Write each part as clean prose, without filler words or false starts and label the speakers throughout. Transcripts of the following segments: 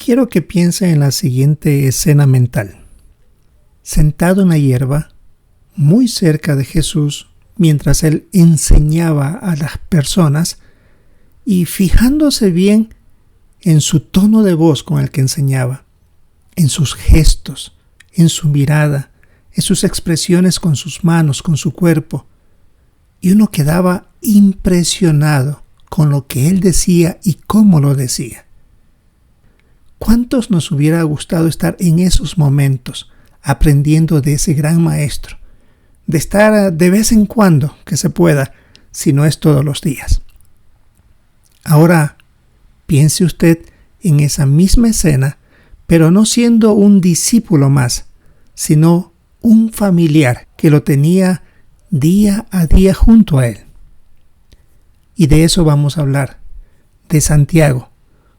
Speaker 1: quiero que piensen en la siguiente escena mental. Sentado en la hierba, muy cerca de Jesús, mientras él enseñaba a las personas y fijándose bien en su tono de voz con el que enseñaba, en sus gestos, en su mirada, en sus expresiones con sus manos, con su cuerpo. Y uno quedaba impresionado con lo que él decía y cómo lo decía. ¿Cuántos nos hubiera gustado estar en esos momentos aprendiendo de ese gran maestro? De estar de vez en cuando, que se pueda, si no es todos los días. Ahora, piense usted en esa misma escena, pero no siendo un discípulo más, sino un familiar que lo tenía día a día junto a él. Y de eso vamos a hablar, de Santiago,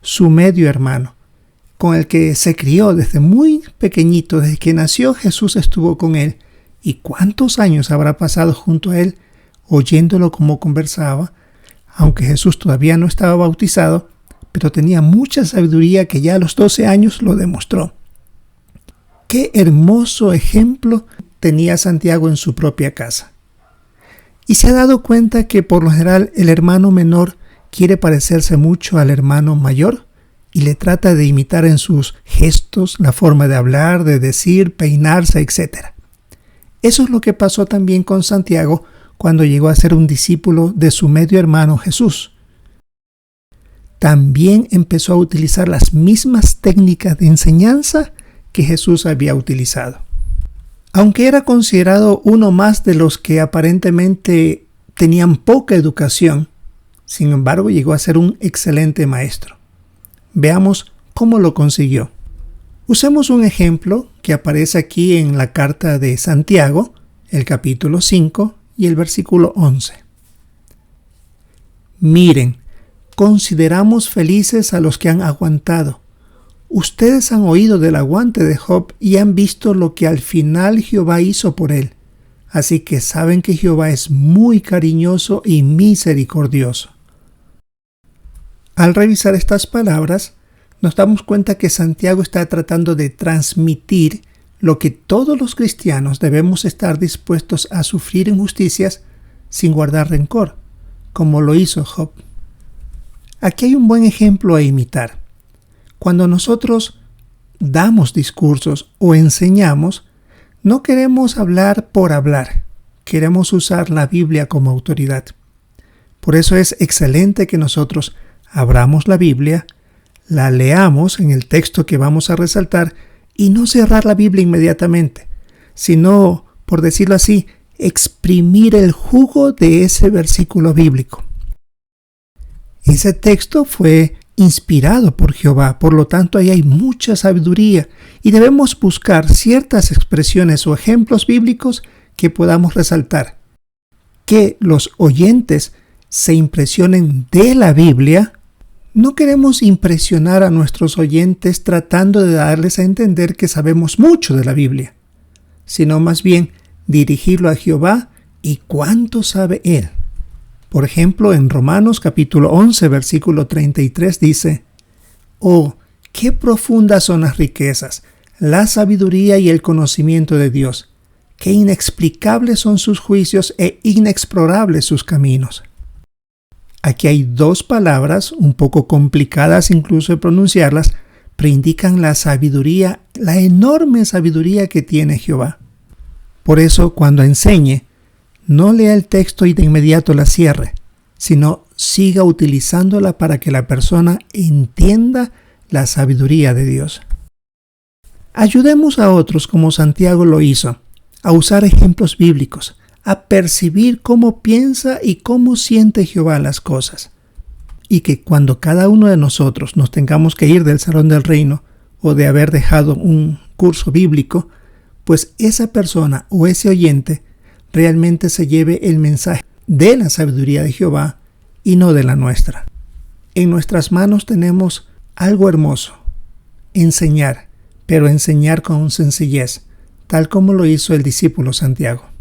Speaker 1: su medio hermano, con el que se crió desde muy pequeñito, desde que nació Jesús estuvo con él. ¿Y cuántos años habrá pasado junto a él, oyéndolo como conversaba? Aunque Jesús todavía no estaba bautizado, pero tenía mucha sabiduría que ya a los 12 años lo demostró. Qué hermoso ejemplo tenía Santiago en su propia casa. Y se ha dado cuenta que por lo general el hermano menor quiere parecerse mucho al hermano mayor y le trata de imitar en sus gestos, la forma de hablar, de decir, peinarse, etc. Eso es lo que pasó también con Santiago cuando llegó a ser un discípulo de su medio hermano Jesús. También empezó a utilizar las mismas técnicas de enseñanza que Jesús había utilizado. Aunque era considerado uno más de los que aparentemente tenían poca educación, sin embargo llegó a ser un excelente maestro. Veamos cómo lo consiguió. Usemos un ejemplo que aparece aquí en la carta de Santiago, el capítulo 5 y el versículo 11. Miren, consideramos felices a los que han aguantado. Ustedes han oído del aguante de Job y han visto lo que al final Jehová hizo por él. Así que saben que Jehová es muy cariñoso y misericordioso. Al revisar estas palabras, nos damos cuenta que Santiago está tratando de transmitir lo que todos los cristianos debemos estar dispuestos a sufrir injusticias sin guardar rencor, como lo hizo Job. Aquí hay un buen ejemplo a imitar. Cuando nosotros damos discursos o enseñamos, no queremos hablar por hablar, queremos usar la Biblia como autoridad. Por eso es excelente que nosotros abramos la Biblia, la leamos en el texto que vamos a resaltar y no cerrar la Biblia inmediatamente, sino, por decirlo así, exprimir el jugo de ese versículo bíblico. Ese texto fue inspirado por Jehová, por lo tanto ahí hay mucha sabiduría y debemos buscar ciertas expresiones o ejemplos bíblicos que podamos resaltar. Que los oyentes se impresionen de la Biblia. No queremos impresionar a nuestros oyentes tratando de darles a entender que sabemos mucho de la Biblia, sino más bien dirigirlo a Jehová y cuánto sabe Él. Por ejemplo, en Romanos capítulo 11, versículo 33 dice: «Oh, qué profundas son las riquezas, la sabiduría y el conocimiento de Dios, qué inexplicables son sus juicios e inexplorables sus caminos». Aquí hay dos palabras, un poco complicadas incluso de pronunciarlas, pero indican la sabiduría, la enorme sabiduría que tiene Jehová. Por eso, cuando enseñe, no lea el texto y de inmediato la cierre, sino siga utilizándola para que la persona entienda la sabiduría de Dios. Ayudemos a otros como Santiago lo hizo, a usar ejemplos bíblicos, a percibir cómo piensa y cómo siente Jehová las cosas. Y que cuando cada uno de nosotros nos tengamos que ir del salón del reino o de haber dejado un curso bíblico, pues esa persona o ese oyente realmente se lleve el mensaje de la sabiduría de Jehová y no de la nuestra. En nuestras manos tenemos algo hermoso, enseñar, pero enseñar con sencillez, tal como lo hizo el discípulo Santiago.